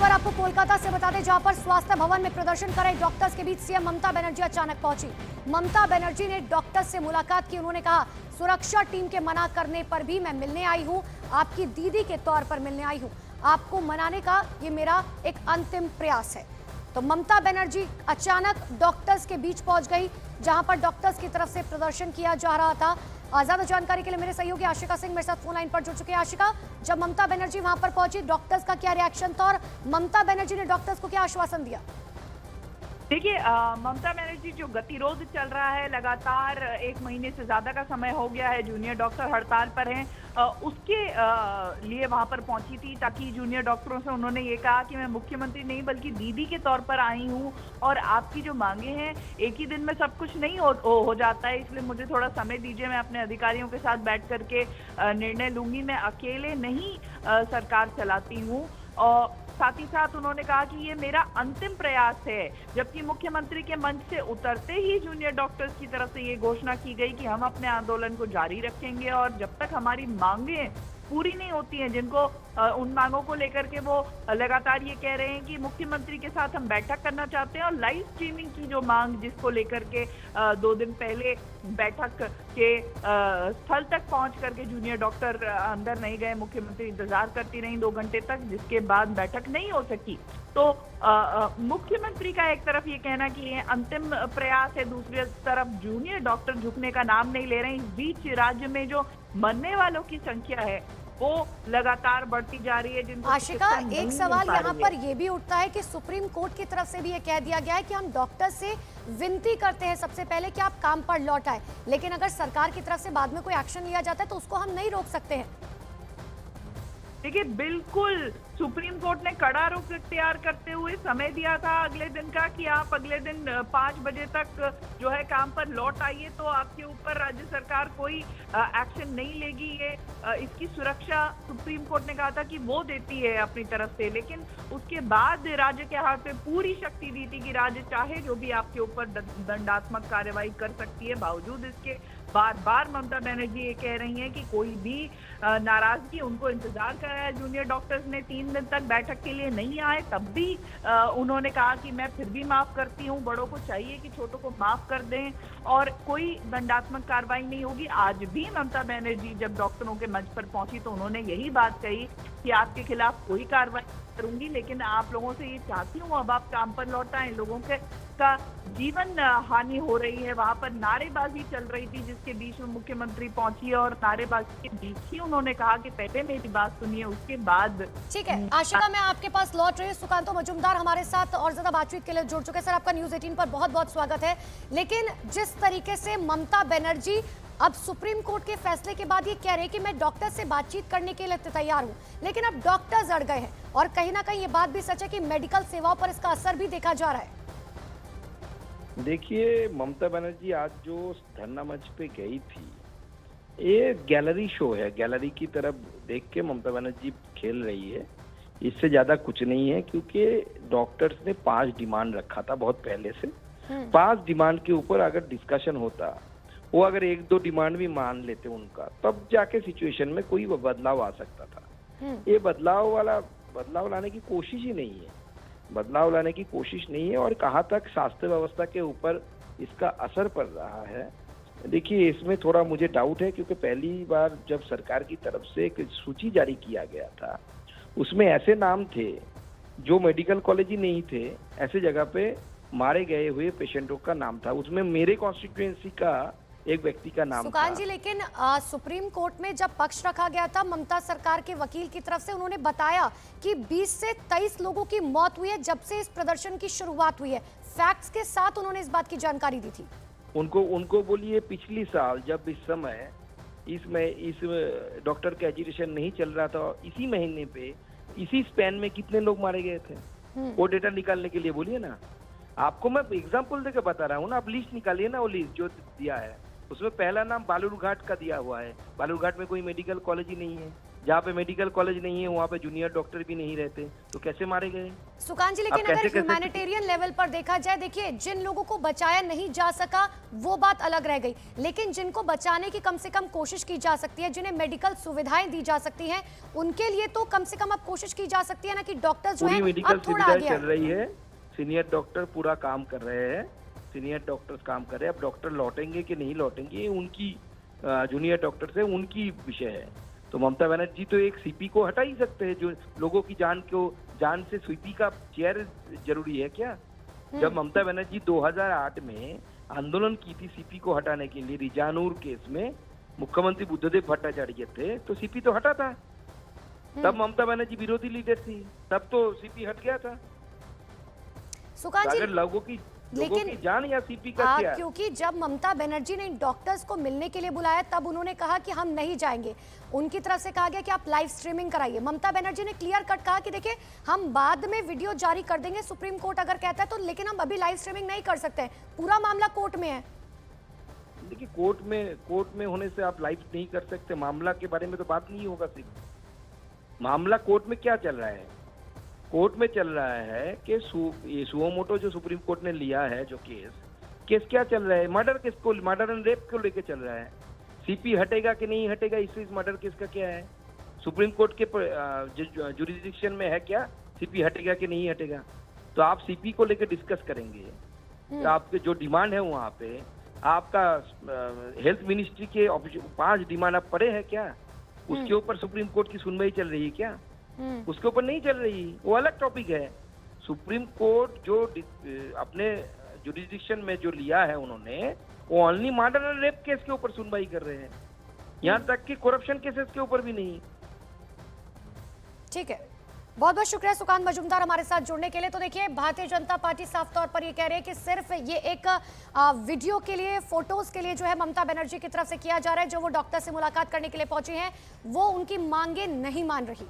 खबर आपको कोलकाता से बता दें, जहां पर स्वास्थ्य भवन में प्रदर्शन कर रहे डॉक्टर्स के बीच सीएम ममता बनर्जी अचानक पहुंची। ममता बनर्जी ने डॉक्टर्स से मुलाकात की। उन्होंने कहा, सुरक्षा टीम के मना करने पर भी मैं मिलने आई हूं, आपकी दीदी के तौर पर मिलने आई हूं। आपको मनाने का ये मेरा एक अंतिम प्रयास है। तो ममता बनर्जी अचानक डॉक्टर्स के बीच पहुंच गई, जहां पर डॉक्टर्स की तरफ से प्रदर्शन किया जा रहा था। ज्यादा जानकारी के लिए मेरे सहयोगी आशिका सिंह मेरे साथ फोन लाइन पर जुड़ चुके हैं। आशिका, जब ममता बनर्जी वहां पर पहुंची, डॉक्टर्स का क्या रिएक्शन था और ममता बनर्जी ने डॉक्टर्स को क्या आश्वासन दिया? देखिए, ममता बनर्जी जो गतिरोध चल रहा है, लगातार 1 महीने से ज्यादा का समय हो गया है, जूनियर डॉक्टर हड़ताल पर हैं, उसके लिए वहां पर पहुंची थी, ताकि जूनियर डॉक्टरों से उन्होंने ये कहा कि मैं मुख्यमंत्री नहीं बल्कि दीदी के तौर पर आई हूं और आपकी जो मांगे हैं, एक ही दिन में सब कुछ नहीं हो जाता है, इसलिए मुझे थोड़ा समय दीजिए, मैं अपने अधिकारियों के साथ बैठ करके निर्णय लूंगी, मैं अकेले नहीं सरकार चलाती हूँ। और साथ ही साथ उन्होंने कहा कि ये मेरा अंतिम प्रयास है। जबकि मुख्यमंत्री के मंच से उतरते ही जूनियर डॉक्टर्स की तरफ से ये घोषणा की गई कि हम अपने आंदोलन को जारी रखेंगे और जब तक हमारी मांगे पूरी नहीं होती हैं, जिनको उन मांगों को लेकर के वो लगातार ये कह रहे हैं कि मुख्यमंत्री के साथ हम बैठक करना चाहते हैं, और लाइव स्ट्रीमिंग की जो मांग जिसको लेकर के 2 दिन पहले बैठक के स्थल तक पहुंच करके जूनियर डॉक्टर अंदर नहीं गए, मुख्यमंत्री इंतजार करती रही 2 घंटे तक, जिसके बाद बैठक नहीं हो सकी। तो मुख्यमंत्री का एक तरफ ये कहना कि ये अंतिम प्रयास है, दूसरी तरफ जूनियर डॉक्टर झुकने का नाम नहीं ले रहे हैं। इस बीच राज्य में जो मरने वालों की संख्या है वो लगातार बढ़ती जा रही है। जिनको आशिका, एक सवाल यहाँ पर यह भी उठता है कि सुप्रीम कोर्ट की तरफ से भी ये कह दिया गया है कि हम डॉक्टर से विनती करते हैं सबसे पहले कि आप काम पर लौट आए, लेकिन अगर सरकार की तरफ से बाद में कोई एक्शन लिया जाता है तो उसको हम नहीं रोक सकते हैं। देखिए, बिल्कुल सुप्रीम कोर्ट ने कड़ा रुख इख्तियार करते हुए समय दिया था अगले दिन का कि आप अगले दिन 5 बजे तक जो है काम पर लौट आइए, तो आपके ऊपर राज्य सरकार कोई एक्शन नहीं लेगी। ये इसकी सुरक्षा सुप्रीम कोर्ट ने कहा था कि वो देती है अपनी तरफ से, लेकिन उसके बाद राज्य के हाथ में पूरी शक्ति दी थी कि राज्य चाहे जो भी आपके ऊपर दंडात्मक कार्रवाई कर सकती है। बावजूद इसके बार बार ममता बनर्जी ये कह रही हैं कि कोई भी नाराजगी, उनको इंतजार कराया जूनियर डॉक्टर्स ने, 3 दिन तक बैठक के लिए नहीं आए, तब भी उन्होंने कहा कि मैं फिर भी माफ करती हूँ, बड़ों को चाहिए कि छोटों को माफ कर दें और कोई दंडात्मक कार्रवाई नहीं होगी। आज भी ममता बनर्जी जब डॉक्टरों के मंच पर पहुंची तो उन्होंने यही बात कही कि आपके खिलाफ कोई कार्रवाई करूंगी, लेकिन आप लोगों से ये चाहती हूँ अब आप काम पर लौट आए। लोगों के का जीवन हानि हो रही है। वहां पर नारेबाजी चल रही थी, जिसके बीच में मुख्यमंत्री पहुंची और नारेबाजी के बीच ही उन्होंने कहा कि पहले मेरी बात सुनिए, उसके बाद। ठीक है आशिका, मैं आपके पास लौट रही हूँ। सुकांतो मजूमदार हमारे साथ और ज्यादा बातचीत के लिए जुड़ चुके हैं। सर, आपका न्यूज 18 पर बहुत बहुत स्वागत है। लेकिन जिस तरीके से ममता बनर्जी अब सुप्रीम कोर्ट के फैसले के बाद ये कह रहे हैं कि मैं डॉक्टर से बातचीत करने के लिए तैयार हूं, लेकिन अब डॉक्टर्स अड़ गए हैं और कहीं ना कहीं ये बात भी सच है कि मेडिकल सेवाओं पर इसका असर भी देखा जा रहा है। देखिए, ममता बनर्जी आज जो धरना मंच पे गई थी, ये गैलरी शो है। गैलरी की तरफ देख के ममता बनर्जी खेल रही है, इससे ज्यादा कुछ नहीं है। क्योंकि डॉक्टर्स ने 5 डिमांड रखा था बहुत पहले से। 5 डिमांड के ऊपर अगर डिस्कशन होता, वो अगर 1-2 डिमांड भी मान लेते उनका, तब जाके सिचुएशन में कोई बदलाव आ सकता था। ये बदलाव लाने की कोशिश ही नहीं है, बदलाव लाने की कोशिश नहीं है। और कहाँ तक स्वास्थ्य व्यवस्था के ऊपर इसका असर पड़ रहा है, देखिए इसमें थोड़ा मुझे डाउट है। क्योंकि पहली बार जब सरकार की तरफ से एक सूची जारी किया गया था, उसमें ऐसे नाम थे जो मेडिकल कॉलेज ही नहीं थे, ऐसे जगह पे मारे गए हुए पेशेंटों का नाम था। उसमें मेरे कॉन्स्टिट्यूएंसी का एक व्यक्ति का नाम सुकांत था। जी, लेकिन सुप्रीम कोर्ट में जब पक्ष रखा गया था ममता सरकार के वकील की तरफ से, उन्होंने बताया कि 20 से 23 लोगों की मौत हुई है जब से इस प्रदर्शन की शुरुआत हुई है। फैक्ट्स के साथ उन्होंने इस बात की जानकारी दी थी। उनको बोलिए पिछली साल जब इस समय इस डॉक्टर का एजुकेशन नहीं चल रहा था, इसी महीने पे इसी स्पैन में कितने लोग मारे गए थे, वो डेटा निकालने के लिए बोलिए ना। आपको मैं एग्जांपल देकर बता रहा हूँ ना, आप लिस्ट निकालिए ना, वो लिस्ट जो दिया है उसमें पहला नाम बालूरघाट का दिया हुआ है। बालूरघाट में कोई मेडिकल कॉलेज ही नहीं है। जहाँ पे मेडिकल कॉलेज नहीं है वहाँ पे जूनियर डॉक्टर भी नहीं रहते, तो कैसे मारे गए? सुकांत जी, लेकिन आप कैसे अगर कह सकते- ह्यूमैनिटेरियन लेवल पर देखा जाए, देखिए जिन लोगों को बचाया नहीं जा सका वो बात अलग रह गई, लेकिन जिनको बचाने की कम से कम कोशिश की जा सकती है, जिन्हें मेडिकल सुविधाएं दी जा सकती हैं, उनके लिए तो कम से कम अब कोशिश की जा सकती है ना, कि डॉक्टर जो पूरी है मेडिकल अब थोड़ा सुविधाएं आगे चल रही है, सीनियर डॉक्टर पूरा काम कर रहे हैं, सीनियर डॉक्टर्स काम कर रहे हैं। अब डॉक्टर लौटेंगे कि नहीं लौटेंगे ये उनकी, जूनियर डॉक्टर से उनकी विषय है। तो ममता बनर्जी तो एक सीपी को हटा ही सकते हैं, जो लोगों की जान से सीपी का चेयर जरूरी है क्या? जब ममता बनर्जी 2008 में आंदोलन की थी सीपी को हटाने के लिए, रिजानूर केस में मुख्यमंत्री बुद्धदेव भट्टाचार्य थे, तो सीपी तो हटा था। तब ममता बनर्जी विरोधी लीडर थी, तब तो सीपी हट गया था। सुकांत जी, अगर लोगों की जान या सीपी का क्या? क्योंकि जब ममता बनर्जी ने इन डॉक्टर्स को मिलने के लिए बुलाया तब उन्होंने कहा कि हम नहीं जाएंगे, उनकी तरफ से कहा गया कि आप लाइव स्ट्रीमिंग कराइए। ममता बनर्जी ने क्लियर कट कहा कि देखिए हम बाद में वीडियो जारी कर देंगे, सुप्रीम कोर्ट अगर कहता है तो, लेकिन हम अभी लाइव स्ट्रीमिंग नहीं कर सकते, पूरा मामला कोर्ट में है। देखिए कोर्ट में होने से आप लाइव नहीं कर सकते, मामला के बारे में तो बात नहीं होगा। सिर्फ मामला कोर्ट में क्या चल रहा है, कोर्ट में चल रहा है कि ये सुओमोटो जो सुप्रीम कोर्ट ने लिया है जो केस क्या चल रहा है, मर्डर एंड रेप को लेके चल रहा है। सीपी हटेगा कि नहीं हटेगा, इस मर्डर केस का क्या है? सुप्रीम कोर्ट के जुरिडिक्शन में है क्या सीपी हटेगा कि नहीं हटेगा? तो आप सीपी को लेकर डिस्कस करेंगे, तो आपके जो डिमांड है वहाँ पे आपका हेल्थ मिनिस्ट्री के 5 डिमांड आप पढ़े हैं क्या? उसके ऊपर सुप्रीम कोर्ट की सुनवाई चल रही है क्या? उसके ऊपर नहीं चल रही, वो अलग टॉपिक है। सुप्रीम कोर्ट जो अपने जुरिडिक्शन में जो लिया है उन्होंने, वो only murder and rape case के ऊपर सुनवाई कर रहे हैं, यहाँ तक कि करप्शन केसेस के ऊपर भी नहीं। ठीक है, बहुत बहुत शुक्रिया सुकांत मजूमदार हमारे साथ जुड़ने के लिए। तो देखिए भारतीय जनता पार्टी साफ तौर पर ये कह रही है कि सिर्फ ये एक वीडियो के लिए, फोटोज के लिए जो है ममता बनर्जी की तरफ से किया जा रहा है, जो वो डॉक्टर से मुलाकात करने के लिए पहुंची हैं वो उनकी मांगे नहीं मान रही।